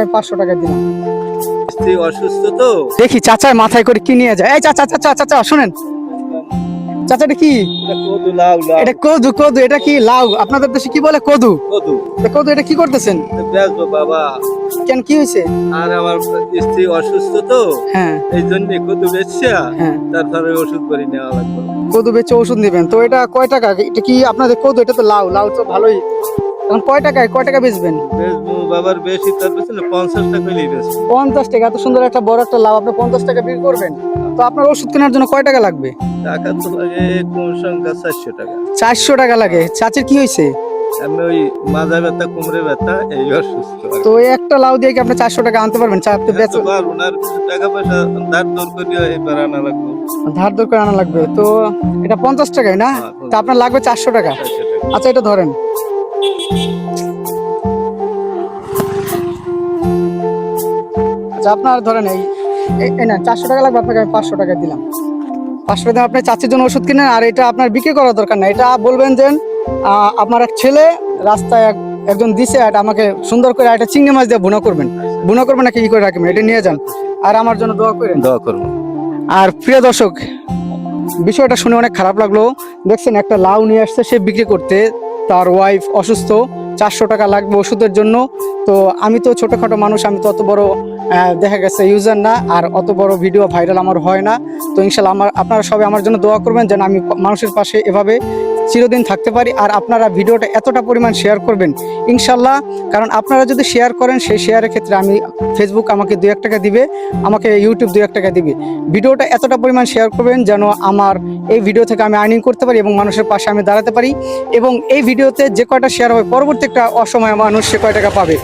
আমি 500 টাকা দিলাম। স্ত্রী অসুস্থ তো। দেখি চাচার মাথায় করে কি নিয়ে যায়। এই চাচা চাচা চাচা শুনেন, চাচা এটা কি? কদু, লাউ লাউ। এটা কদু, কদু এটা কি? লাউ আপনাদের দেশে কি বলে? কদু। কদু কদু এটা কি করতেছেন? বেচবো বাবা। কেন, কি হয়েছে? আর আমার স্ত্রী অসুস্থ তো, হ্যাঁ এই জন্য কদু বেচছে। হ্যাঁ, তারপরে ওষুধ করে নেওয়া লাগবে। কদু বেচে ওষুধ নেবেন তো। এটা কয় টাকা? এটা কি আপনাদের কদু? এটা তো লাউ, লাউ তো ভালোই। এখন কয় টাকা বেচবেন? বেচবো বাবার বেশি, তার পেছনে 50 টাকা হলেই বেচবো। 50 টাকা? এত সুন্দর একটা বড় একটা লাউ আপনি 50 টাকা বিক্রি করবেন? তো আপনার ওষুধ কেনার জন্য কয় টাকা লাগবে? টাকা তো লাগে কোন সংখ্যা 400 টাকা। 400 টাকা লাগে। চাচির কি হয়েছে? আমি ওই মাজা ব্যথা, কোমরে ব্যথা, এই অসুস্থ। তো এই একটা লাউ দিয়ে কি আপনি 400 টাকা আনতে পারবেন? পারবো না, আর কিছু টাকা পয়সা ধার দর করিয়া এবার আনা লাগবে। ধার দর করে আনা লাগবে তো। এটা 50 টাকায় না? হ্যাঁ, তা আপনার লাগবে 400 টাকা। 400 টাকা। আচ্ছা এটা ধরেন। আচ্ছা আপনার ধরেন এই না 400 টাকা লাগবে আপনাকে। আমি 500 টাকা দিলাম। 500 টাকা আপনি চাচির জন্য ওষুধ কিনেন। আর এটা আপনার বিক্রি করার দরকার না। এটা বলবেন যে আপনার এক ছেলে রাস্তায় একজন দিছে, এটা আমাকে সুন্দর করে একটা চিংড়ি মাছ দিয়ে ভুনা করবেন। ভুনা করবেন নাকি ই করে রাখবেন, এটা নিয়ে যান। আর আমার জন্য দোয়া করেন। দোয়া করবো। আর প্রিয় দর্শক, বিষয়টা শুনে অনেক খারাপ লাগলো। দেখছেন একটা লাউ নিয়ে আসছে সে বিক্রি করতে, তার ওয়াইফ অসুস্থ, 400 টাকা লাগবে ওষুধের জন্য। তো আমি তো ছোটোখাটো মানুষ, আমি তো অত বড় দেখা গেছে ইউজার না, আর অত বড় ভিডিও ভাইরাল আমার হয় না। তো ইনশাল্লাহ আপনারা সবাই আমার জন্য দোয়া করবেন যেন আমি মানুষের পাশে এভাবে চিরদিন থাকতে পারি। আর আপনারা ভিডিওটা এতটা পরিমাণ শেয়ার করবেন ইনশাল্লাহ, কারণ আপনারা যদি শেয়ার করেন সেই শেয়ারের ক্ষেত্রে আমি ফেসবুক আমাকে 2-1 টাকা দিবে, আমাকে ইউটিউব 2-1 টাকা দিবে। ভিডিওটা এতটা পরিমাণ শেয়ার করবেন যেন আমার এই ভিডিও থেকে আমি আর্নিং করতে পারি এবং মানুষের পাশে আমি দাঁড়াতে পারি। এবং এই ভিডিওতে যে কয়টা শেয়ার হবে পরবর্তী একটা অসময়ে মানুষ সে কয় টাকা পাবে।